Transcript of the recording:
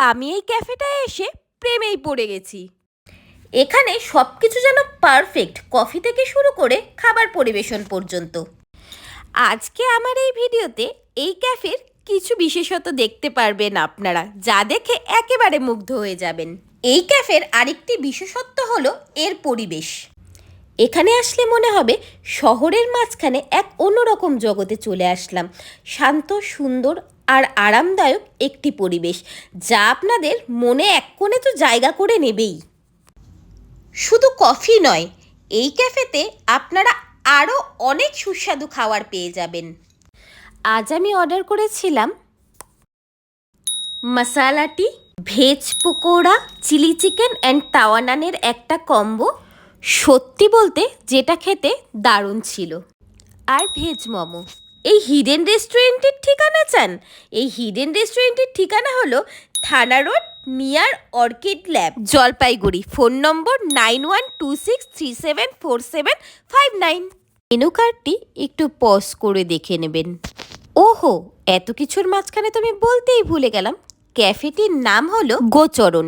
আমি এই ক্যাফেটায় এসে প্রেমেই পড়ে গেছি। এখানে সব কিছু যেন পারফেক্ট, কফি থেকে শুরু করে খাবার পরিবেশন পর্যন্ত। আজকে আমার এই ভিডিওতে এই ক্যাফের কিছু বিশেষত্ব দেখতে পারবেন আপনারা, যা দেখে একেবারে মুগ্ধ হয়ে যাবেন। এই ক্যাফের আরেকটি বিশেষত্ব হলো এর পরিবেশ। এখানে আসলে মনে হবে শহরের মাঝখানে এক অন্যরকম জগতে চলে আসলাম। শান্ত, সুন্দর আর আরামদায়ক একটি পরিবেশ, যা আপনাদের মনে এক কোণে তো জায়গা করে নেবেই। শুধু কফি নয়, এই ক্যাফেতে আপনারা আরও অনেক সুস্বাদু খাবার পেয়ে যাবেন। আজ আমি অর্ডার করেছিলাম masala tea, veg pakora, chilli chicken and tawa নানের একটা কম্বো। সত্যি বলতে যেটা খেতে দারুণ ছিল। আর ভেজ মোমো। এই হিডেন রেস্টুরেন্টের ঠিকানা চান? এই হিডেন রেস্টুরেন্টের ঠিকানা হলো থানা road, near orchid lab, Jalpaiguri. Phone নম্বর 9126374759। মেনু কার্ডটি একটু পজ করে দেখে নেবেন। ওহো, এত কিছুর মাঝখানে তো আমি বলতেই ভুলে গেলাম, ক্যাফেটির নাম হলো গোচরণ।